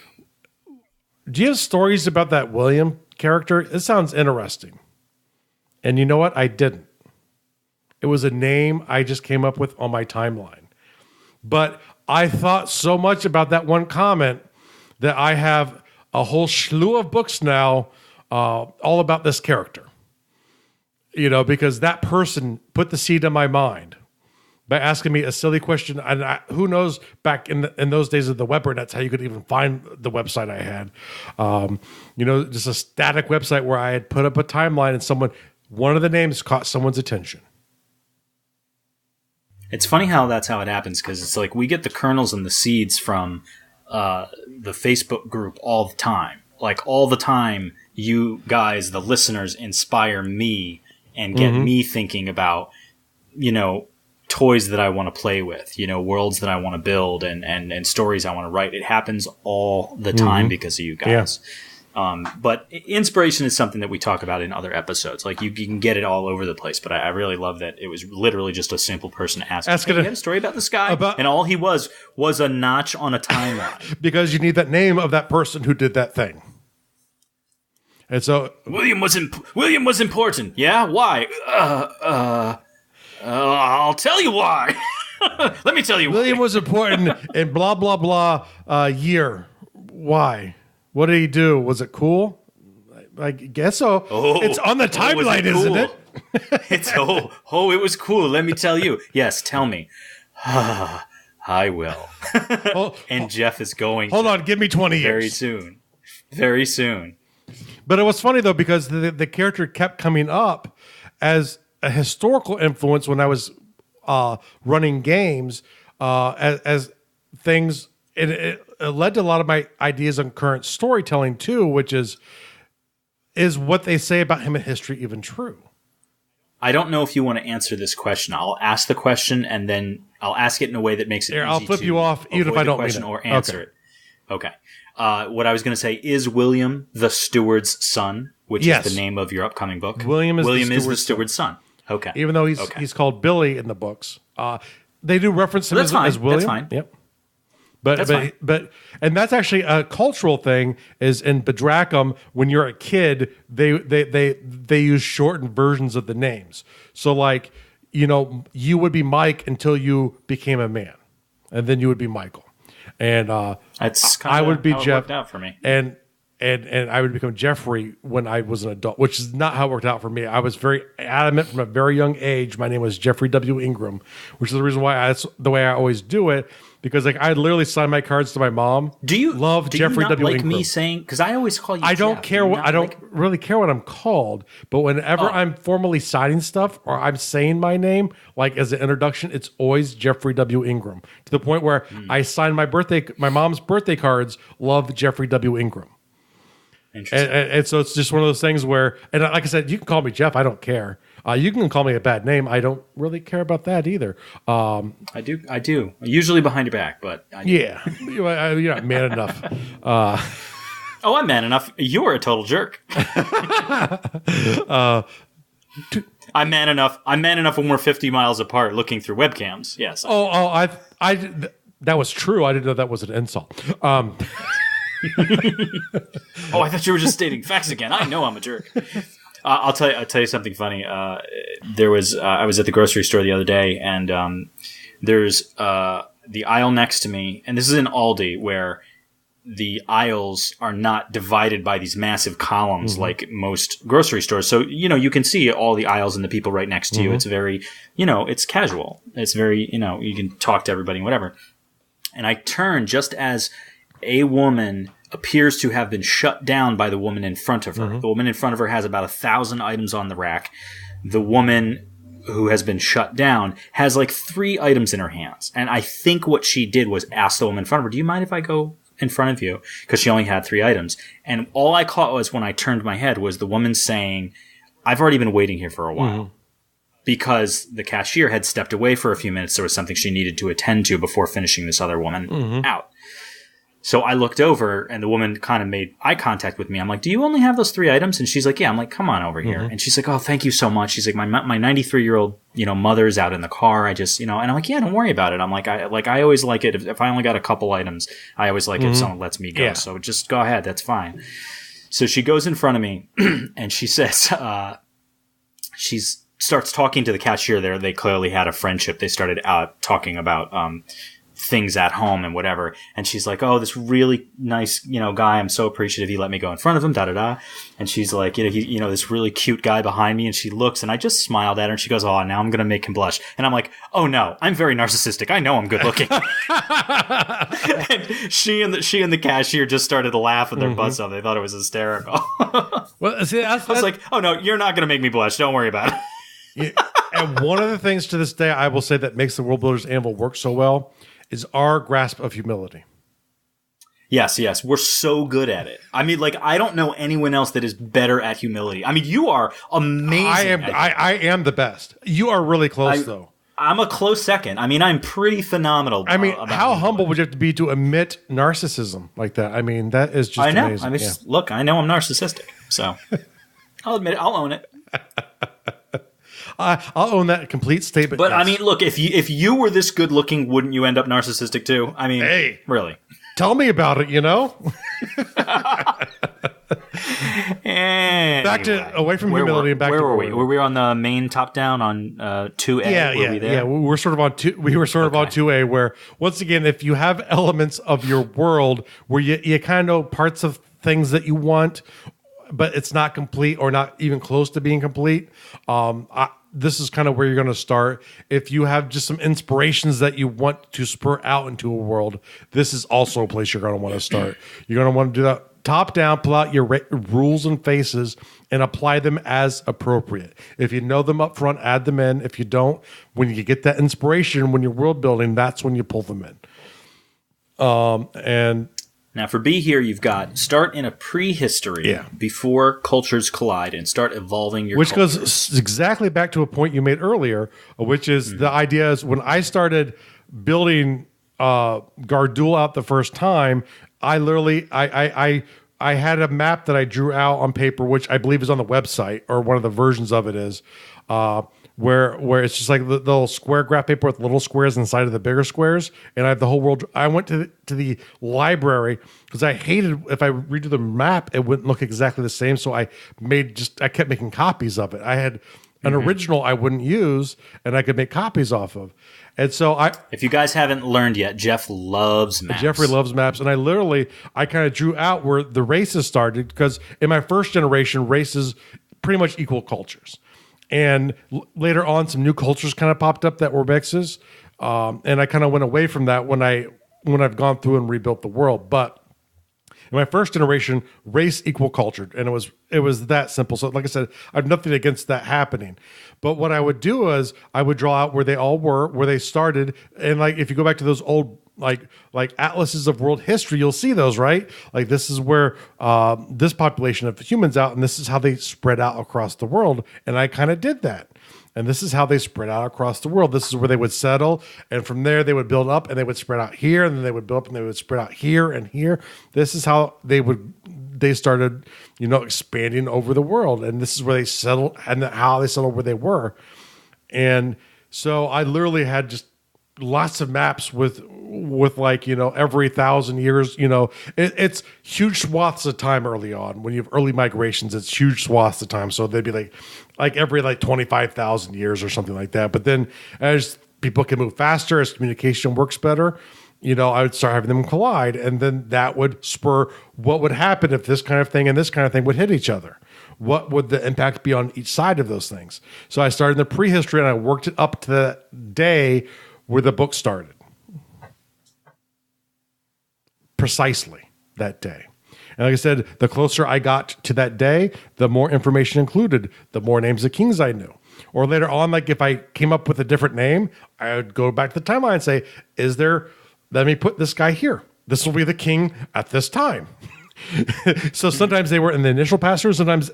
do you have stories about that William character? It sounds interesting. And you know what? I didn't. It was a name I just came up with on my timeline. But I thought so much about that one comment that I have a whole slew of books now all about this character. Because that person put the seed in my mind by asking me a silly question. And who knows back in those days of the Webernets, how you could even find the website I had. Just a static website where I had put up a timeline and one of the names caught someone's attention. It's funny how that's how it happens, because it's like we get the kernels and the seeds from the Facebook group all the time. Like all the time, you guys, the listeners, inspire me and get me thinking about, toys that I want to play with, worlds that I want to build and stories I want to write. It happens all the time because of you guys. Yeah. But inspiration is something that we talk about in other episodes. Like you can get it all over the place, but I really love that it was literally just a simple person asking, hey, you have a story about this guy? And all he was a notch on a timeline. Because you need that name of that person who did that thing. And so William was important. Yeah, why? I'll tell you why. Let me tell you. William was important in blah blah blah year. Why? What did he do? Was it cool? I guess so. Oh, it's on the timeline, isn't it? It was cool. Let me tell you. Yes, tell me. I will. And Jeff is going. Hold on, give me 20 years. Very soon. But it was funny, though, because the character kept coming up as a historical influence when I was running games, as things. It led to a lot of my ideas on current storytelling, too, which is what they say about him in history even true? I don't know if you want to answer this question. I'll ask the question, and then I'll ask it in a way that makes it easy I'll flip you off, even if I don't mean it. Or answer it. Okay. What I was going to say, is William the steward's son, which is the name of your upcoming book? William is the steward's son. Okay. Even though he's called Billy in the books. They do reference him as William. That's fine. Yep. But that's actually a cultural thing. Is in Bedracham, when you're a kid, they use shortened versions of the names. So like you would be Mike until you became a man, and then you would be Michael. And That's I would be how it Jeff. worked out for me. And I would become Jeffrey when I was an adult, which is not how it worked out for me. I was very adamant from a very young age. My name was Jeffrey W. Ingram, which is the reason why that's the way I always do it. Because I literally sign my cards to my mom. Do you love Jeffrey W. like Ingram? Me saying, because I always call you? I don't Jeff. care what I don't really care what I'm called, but whenever I'm formally signing stuff or I'm saying my name, like as an introduction, it's always Jeffrey W. Ingram. To the point where I sign my mom's birthday cards, love Jeffrey W. Ingram. Interesting. And so it's just one of those things where, and like I said, you can call me Jeff. I don't care. You can call me a bad name. I don't really care about that either. I do. Usually behind your back, but I do. Yeah, you're not man enough. Oh, I'm man enough. You're a total jerk. I'm man enough. I'm man enough when we're 50 miles apart, looking through webcams. Yes. That was true. I didn't know that was an insult. Oh, I thought you were just stating facts again. I know I'm a jerk. I'll tell you something funny. I was at the grocery store the other day, and there's the aisle next to me, and this is in Aldi, where the aisles are not divided by these massive columns like most grocery stores. So, you can see all the aisles and the people right next to you. It's very, it's casual. It's very, you can talk to everybody and whatever. And I turn just as a woman appears to have been shut down by the woman in front of her. The woman in front of her has about 1,000 items on the rack. The woman who has been shut down has like 3 items in her hands. And I think what she did was ask the woman in front of her, do you mind if I go in front of you? Because she only had 3 items. And all I caught was when I turned my head was the woman saying, I've already been waiting here for a while. Because the cashier had stepped away for a few minutes. There was something she needed to attend to before finishing this other woman out. So I looked over, and the woman kind of made eye contact with me. I'm like, do you only have those 3 items? And she's like, yeah. I'm like, come on over here. And she's like, oh, thank you so much. She's like, my 93-year-old, mother's out in the car. I just, and I'm like, yeah, don't worry about it. I'm like, I always like it. If I only got a couple items, I always like it if someone lets me go. Yeah. So just go ahead. That's fine. So she goes in front of me and she says, starts talking to the cashier there. They clearly had a friendship. They started talking about, things at home and whatever. And she's like, oh, this really nice, guy. I'm so appreciative he let me go in front of him, da-da-da. And she's like, this really cute guy behind me. And she looks, and I just smiled at her, and she goes, oh, now I'm going to make him blush. And I'm like, oh no, I'm very narcissistic. I know I'm good looking. And she and the cashier just started laughing their butts off. They thought it was hysterical. Well, see, I was like, oh no, you're not going to make me blush. Don't worry about it. And one of the things to this day I will say that makes the World Builders Anvil work so well is our grasp of humility. Yes. We're so good at it. I mean, I don't know anyone else that is better at humility. I mean, you are amazing. I am the best. You are really close, though. I'm a close second. I mean, I'm pretty phenomenal. I mean, how humble would you have to be to admit narcissism like that? I mean, that is just amazing. I mean, look, I know I'm narcissistic, so I'll admit it. I'll own it. I'll own that complete statement. But yes. I mean, look, if you were this good looking, wouldn't you end up narcissistic too? I mean, hey, really? Tell me about it. Anyway, back to away from humility and back to where were we? Were we on the main top down on 2A? Yeah. We're sort of on 2. We were sort of on 2A, where once again, if you have elements of your world where you kind of know parts of things that you want, but it's not complete or not even close to being complete. This is kind of where you're going to start. If you have just some inspirations that you want to spur out into a world, this is also a place you're going to want to start. You're going to want to do that top down, pull out your rules and faces and apply them as appropriate. If you know them up front, add them in. If you don't, when you get that inspiration, when you're world building, that's when you pull them in. And now for B here, you've got start in a prehistory before cultures collide and start evolving your Which cultures. goes exactly back to a point you made earlier, which is the idea is when I started building Gardul out the first time, I literally I had a map that I drew out on paper, which I believe is on the website, or one of the versions of it is, where it's just like the little square graph paper with little squares inside of the bigger squares, and I have the whole world. I went to the library because I hated if I redo the map, it wouldn't look exactly the same. So I kept making copies of it. I had an original I wouldn't use and I could make copies off of. And so if you guys haven't learned yet, Jeff loves maps. Jeffrey loves maps. And I kind of drew out where the races started, because in my first generation, races pretty much equal cultures. And later on, some new cultures kind of popped up that were mixes. And I kind of went away from that when I've gone through and rebuilt the world. But in my first generation, race equal culture, and it was that simple. So, like I said, I have nothing against that happening. But what I would do is I would draw out where they all were, where they started, and like if you go back to those old like atlases of world history, you'll see those, right? Like this is where this population of humans out, and this is how they spread out across the world. And I kind of did that. And this is how they spread out across the world. This is where they would settle. And from there, they would build up and they would spread out here. And then they would build up and they would spread out here and here. This is how they started, expanding over the world. And this is where they settled and how they settled where they were. And so I literally had just lots of maps with like, every 1,000 years, it's huge swaths of time early on. When you have early migrations, it's huge swaths of time. So they'd be like every 25,000 years or something like that. But then as people can move faster, as communication works better, I would start having them collide. And then that would spur what would happen if this kind of thing and this kind of thing would hit each other. What would the impact be on each side of those things? So I started in the prehistory and I worked it up to the day where the book started. Precisely that day. And like I said, the closer I got to that day, the more information included, the more names of kings I knew. Or later on, like if I came up with a different name, I would go back to the timeline and say, let me put this guy here. This will be the king at this time. So sometimes they were in the initial pass-through. Sometimes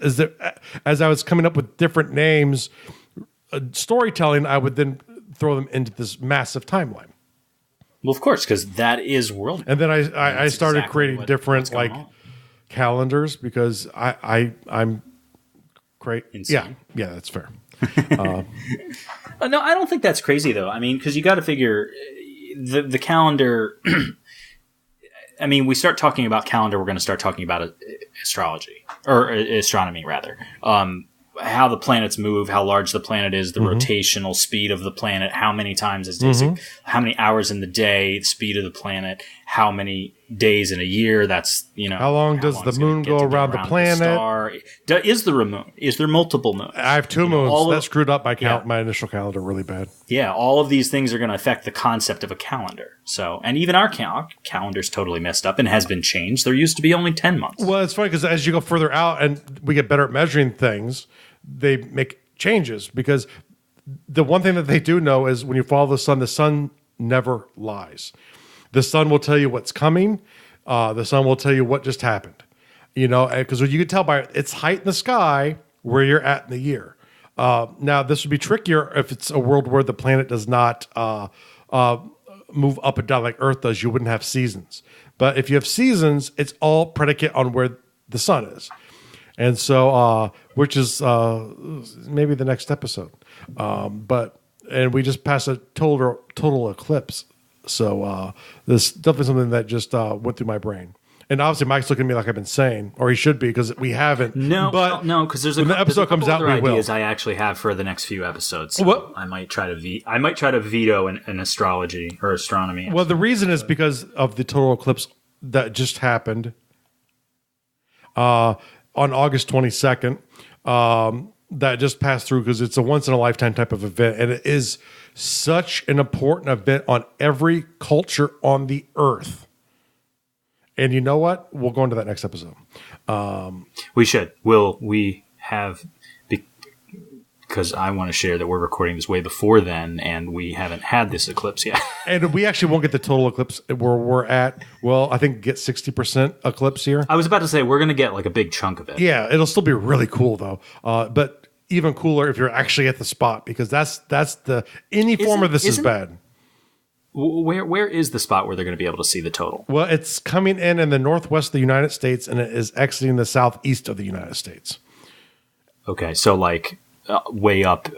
as I was coming up with different names, storytelling, I would then throw them into this massive timeline. Well, of course, because that is world. And then I started creating different calendars because I'm great. Insane. Yeah, that's fair. No, I don't think that's crazy though. I mean, because you got to figure the calendar. I mean, we start talking about calendar, we're going to start talking about astrology or astronomy rather. How the planets move, how large the planet is, the rotational speed of the planet, how many times is days, how many hours in the day, the speed of the planet, how many days in a year. That's how long does the moon go around the planet? Is there a moon? Is there multiple moons? I have two moons. That screwed up my initial calendar really bad. Yeah, all of these things are going to affect the concept of a calendar. So, and even our calendar's totally messed up and has been changed. There used to be only 10 months. Well, it's funny because as you go further out and we get better at measuring things, they make changes, because the one thing that they do know is when you follow the sun never lies. The sun will tell you what's coming. The sun will tell you what just happened. Because you can tell by its height in the sky where you're at in the year. Now, this would be trickier if it's a world where the planet does not move up and down like Earth does. You wouldn't have seasons. But if you have seasons, it's all predicate on where the sun is. And so, which is maybe the next episode. And we just passed a total eclipse. So this is definitely something that just went through my brain. And obviously, Mike's looking at me like I've been saying, or he should be, because we haven't. No, because there's when the episode comes out, we will. Ideas I actually have for the next few episodes. So I might try to veto an astrology or astronomy. Well, the reason is because of the total eclipse that just happened on August 22nd. That just passed through, because it's a once in a lifetime type of event, and it is such an important event on every culture on the earth. And you know what? We'll go into that next episode. We should. Because I want to share that we're recording this way before then, and we haven't had this eclipse yet. And we actually won't get the total eclipse where we're at. Well, I think get 60% eclipse here. I was about to say we're going to get like a big chunk of it. Yeah, it'll still be really cool though. But even cooler if you're actually at the spot, because that's any form of this is bad. Where is the spot where they're going to be able to see the total? Well, it's coming in the northwest of the United States, and it is exiting the southeast of the United States. Okay, so like way up.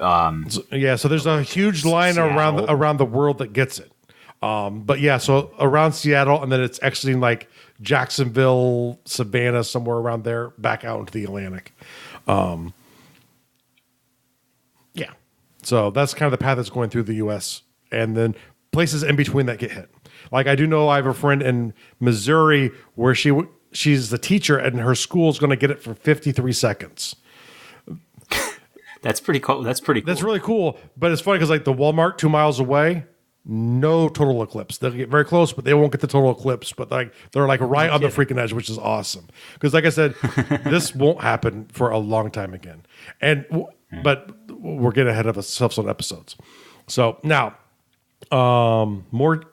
So there's a huge line around the world that gets it. But yeah, so around Seattle, and then it's exiting like Jacksonville, Savannah, somewhere around there, back out into the Atlantic. So that's kind of the path that's going through the U.S. and then places in between that get hit. Like I do know I have a friend in Missouri where she's the teacher and her school is going to get it for 53 seconds. That's pretty cool. That's pretty cool. That's really cool. But it's funny because like the Walmart 2 miles away, no total eclipse. They'll get very close, but they won't get the total eclipse. But like they're like right on the freaking edge, which is awesome. Because like I said, this won't happen for a long time again. But we're getting ahead of ourselves on episodes. So now, more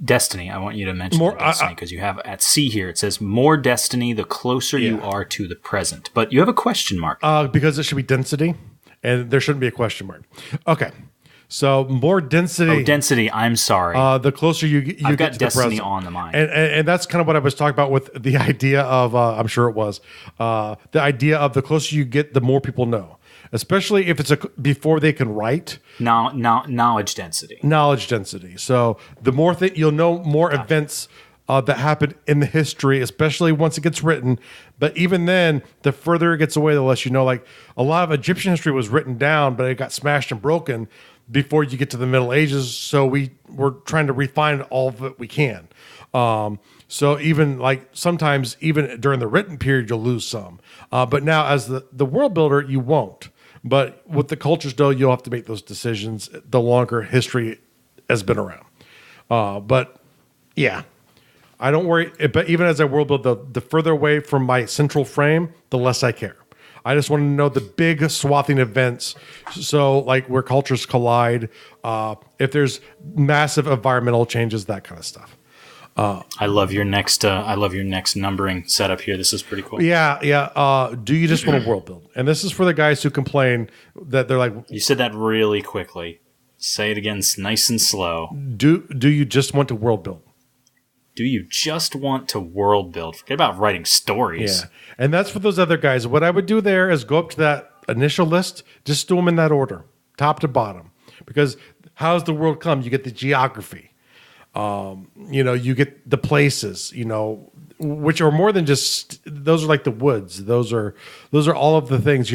Destiny. I want you to mention more Destiny because you have at C here. It says more Destiny the closer you are to the present. But you have a question mark. Because it should be density, and there shouldn't be a question mark. Okay. So more density. Oh, density. I'm sorry. The closer you get to Destiny the present. on the mind, and that's kind of what I was talking about with the idea of. I'm sure it was the idea of the closer you get, the more people know. Especially if it's before they can write. Knowledge density. Knowledge density. So the more you'll know more events that happened in the history, especially once it gets written. But even then, the further it gets away, the less you know. Like a lot of Egyptian history was written down, but it got smashed and broken before you get to the Middle Ages. So we're trying to refine all of it we can. So even like sometimes even during the written period, you'll lose some. But now as the world builder, you won't. But with the cultures, though, you'll have to make those decisions the longer history has been around. But yeah, I don't worry. But even as I world build, the further away from my central frame, the less I care. I just want to know the big swathing events. So like where cultures collide, if there's massive environmental changes, that kind of stuff. I love your next numbering setup here. This is pretty cool. Yeah. Do you just want to world build? And this is for the guys who complain that they're like. You said that really quickly. Say it again, nice and slow. Do you just want to world build? Do you just want to world build? Forget about writing stories. Yeah, and that's for those other guys. What I would do there is go up to that initial list, just do them in that order, top to bottom. Because how's the world come? You get the geography. You get the places, which are more than just, those are like the woods. Those are all of the things,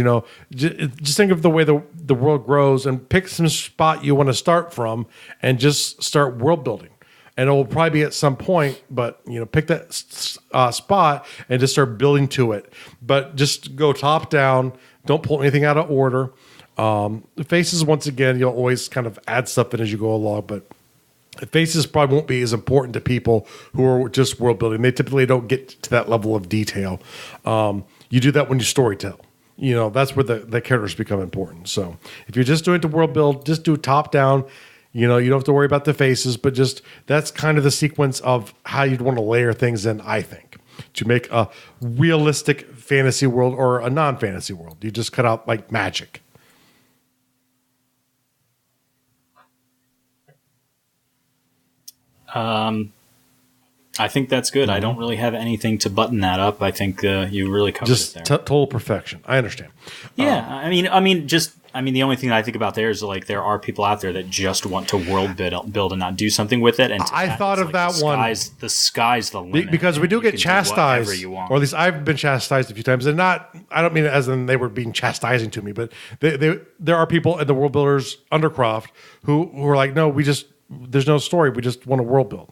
just think of the way the world grows and pick some spot you want to start from and just start world building. And it will probably be at some point, but pick that spot and just start building to it. But just go top down. Don't pull anything out of order. The faces, once again, you'll always kind of add stuff in as you go along, but faces probably won't be as important to people who are just world building. They typically don't get to that level of detail. You do that when you storytell. That's where the characters become important. So if you're just doing the world build, just do top down. You don't have to worry about the faces, but just that's kind of the sequence of how you'd want to layer things in, I think, to make a realistic fantasy world or a non-fantasy world. You just cut out like magic. I think that's good. I don't really have anything to button that up. I think you really covered just it there. Total perfection. I understand. Yeah, I mean, the only thing that I think about there is like there are people out there that just want to world build and not do something with it. And I thought of that one. The sky's the limit because we do get chastised, or at least I've been chastised a few times, and I don't mean it as in they were being chastising to me, but there are people in the world builders Undercroft who are like, no, there's no story. We just want to world build.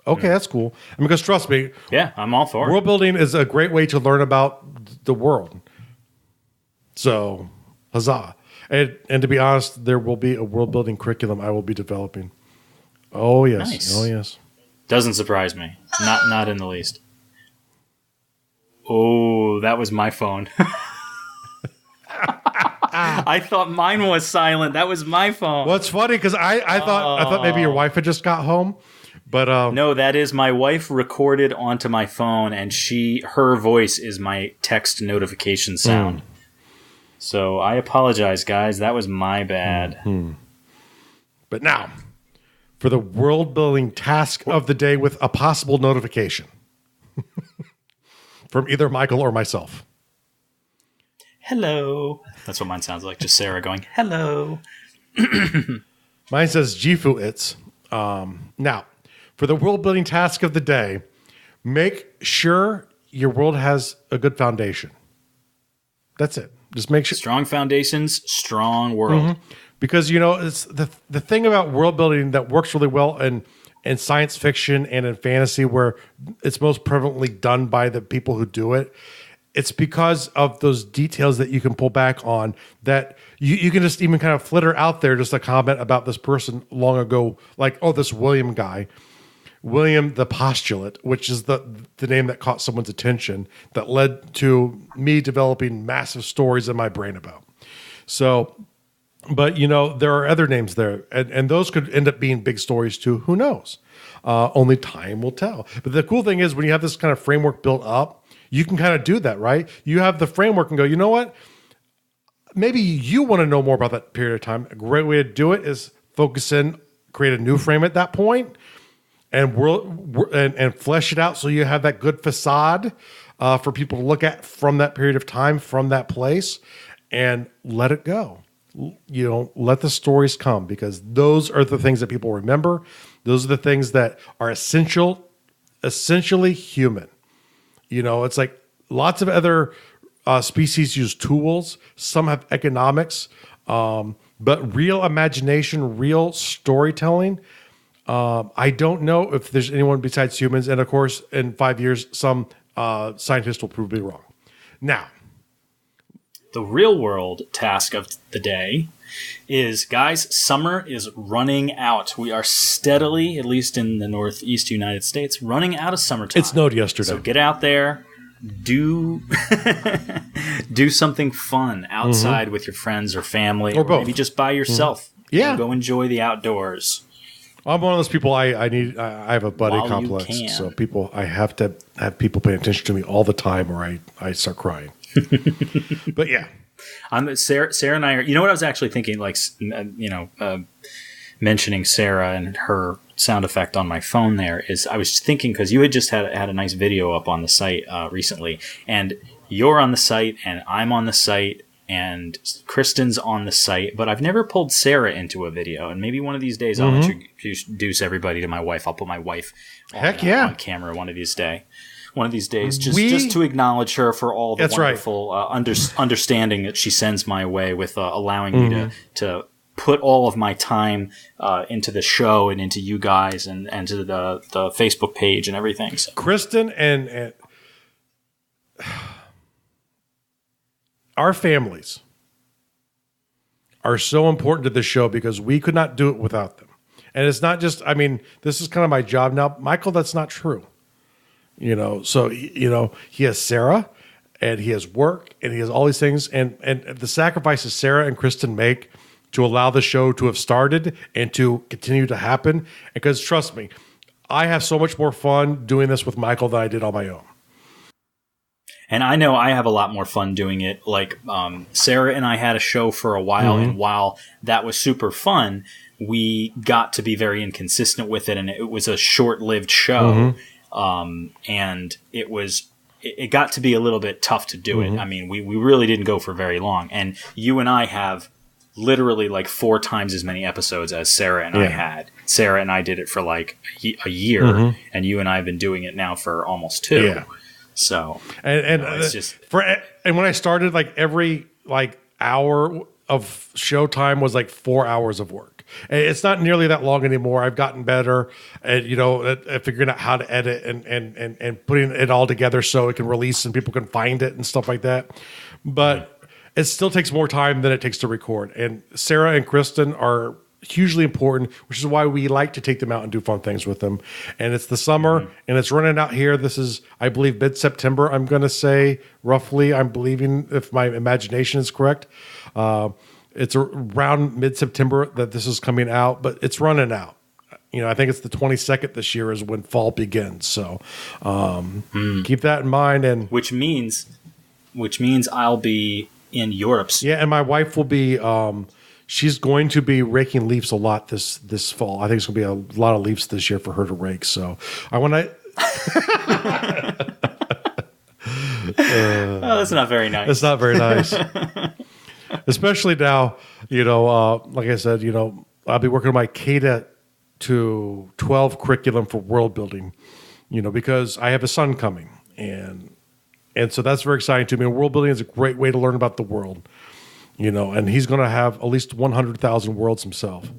Okay, that's cool. Because trust me, yeah, I'm all for it. World building is a great way to learn about the world. So, huzzah! And to be honest, there will be a world building curriculum I will be developing. Oh yes, nice. Oh yes. Doesn't surprise me. Not in the least. Oh, that was my phone. I thought mine was silent. That was my phone. Well, it's funny because I thought maybe your wife had just got home. But no, that is my wife recorded onto my phone, and her voice is my text notification sound. So I apologize, guys. That was my bad. But now, for the world building task of the day with a possible notification from either Michael or myself. Hello. That's what mine sounds like. Just Sarah going, hello. Mine says Jifu it's. Now, for the world building task of the day, make sure your world has a good foundation. That's it. Just make sure. Strong foundations, strong world. Because, you know, it's the thing about world building that works really well in science fiction and in fantasy, where it's most prevalently done by the people who do it. It's because of those details that you can pull back on, that you can just even kind of flitter out there just a comment about this person long ago, like, oh, this William guy, William the Postulate, which is the name that caught someone's attention, that led to me developing massive stories in my brain about. So, but, you know, there are other names there, and those could end up being big stories too. Who knows? Only time will tell. But the cool thing is, when you have this kind of framework built up, you can kind of do that, right? You have the framework and go, you know what? Maybe you want to know more about that period of time. A great way to do it is focus in, create a new frame at that point, and flesh it out so you have that good facade for people to look at from that period of time, from that place, and let it go. You know, let the stories come, because those are the things that people remember. Those are the things that are essentially human. You know, it's like lots of other species use tools. Some have economics, but real imagination, real storytelling. I don't know if there's anyone besides humans. And of course, in 5 years, some scientists will prove me wrong. Now, the real world task of the day is, guys, summer is running out. We are steadily, at least in the northeast United States, running out of summertime. It snowed yesterday. So get out there, do something fun outside with your friends or family, or both. Maybe just by yourself. Yeah, you know, go enjoy the outdoors. I'm one of those people. I have a buddy While complex, so I have to have people paying attention to me all the time, or I start crying. But yeah, Sarah and I are. You know what I was actually thinking? Like, mentioning Sarah and her sound effect on my phone. There is. I was thinking, because you had just had a nice video up on the site recently, and you're on the site, and I'm on the site, and Kristen's on the site, but I've never pulled Sarah into a video. And maybe one of these days I'll introduce everybody to my wife. I'll put my wife on camera one of these days, just to acknowledge her for all the wonderful understanding that she sends my way, with allowing me to put all of my time into the show and into you guys and to the Facebook page and everything. So. Kristen and our families are so important to this show, because we could not do it without them. And it's not just, this is kind of my job now. Michael, that's not true. You know, so, you know, he has Sarah, and he has work, and he has all these things. And the sacrifices Sarah and Kristen make to allow the show to have started and to continue to happen. Because trust me, I have so much more fun doing this with Michael than I did on my own. And I know I have a lot more fun doing it. Like, Sarah and I had a show for a while, and while that was super fun, we got to be very inconsistent with it, and it was a short-lived show. And it got to be a little bit tough to do it. I mean, we really didn't go for very long. And you and I have literally like 4 times as many episodes as Sarah and I had. Sarah and I did it for like a year, and you and I have been doing it now for almost 2. Yeah. So, and it's just and when I started, like every hour of showtime was like 4 hours of work. And it's not nearly that long anymore. I've gotten better at, at figuring out how to edit and putting it all together so it can release and people can find it and stuff like that. But it still takes more time than it takes to record. And Sarah and Kristen are hugely important, which is why we like to take them out and do fun things with them. And it's the summer, and it's running out here. This is, I believe, mid-September, I'm going to say, roughly. I'm believing, if my imagination is correct. It's around mid-September that this is coming out, but it's running out. I think it's the 22nd this year is when fall begins. So keep that in mind. And which means I'll be in Europe. Yeah, and my wife will be... she's going to be raking leaves a lot this fall. I think it's going to be a lot of leaves this year for her to rake. So I want to... that's not very nice. It's not very nice. Especially now, like I said, I'll be working on my K-12 curriculum for world building, because I have a son coming. And And so that's very exciting to me. And world building is a great way to learn about the world, and he's going to have at least 100,000 worlds himself.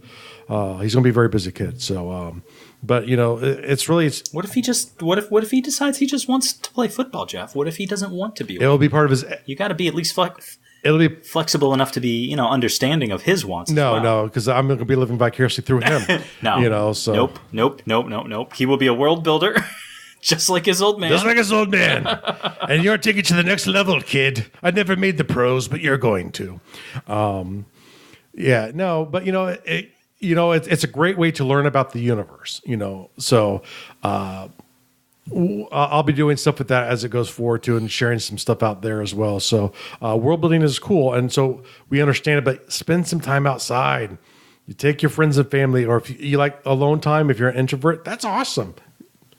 He's going to be a very busy kid. So, but it's really. What if he decides he just wants to play football, Jeff? What if he doesn't want to be? It'll be part of his. You got to be at least It'll be flexible enough to be, understanding of his wants. No, because I'm going to be living vicariously through him. No, So nope. He will be a world builder, just like his old man. Just like his old man. And you're taking it to the next level, kid. I never made the pros, but you're going to. It's a great way to learn about the universe. So. I'll be doing stuff with that as it goes forward too, and sharing some stuff out there as well. So world building is cool, and so we understand it. But spend some time outside. You take your friends and family, or if you like alone time, if you're an introvert, that's awesome.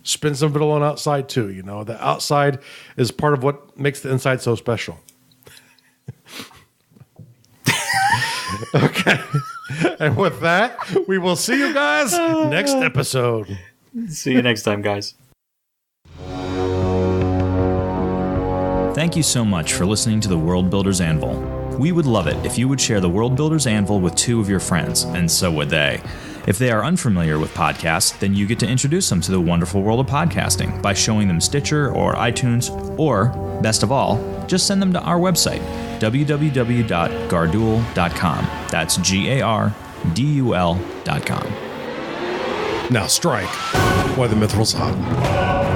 Spend some of it alone outside too. The outside is part of what makes the inside so special. Okay, and with that, we will see you guys next episode. See you next time, guys. Thank you so much for listening to the World Builders Anvil. We would love it if you would share the World Builders Anvil with 2 of your friends, and so would they. If they are unfamiliar with podcasts, then you get to introduce them to the wonderful world of podcasting by showing them Stitcher or iTunes, or, best of all, just send them to our website, www.gardul.com. That's GARDUL.com. Now strike while the mithril's hot.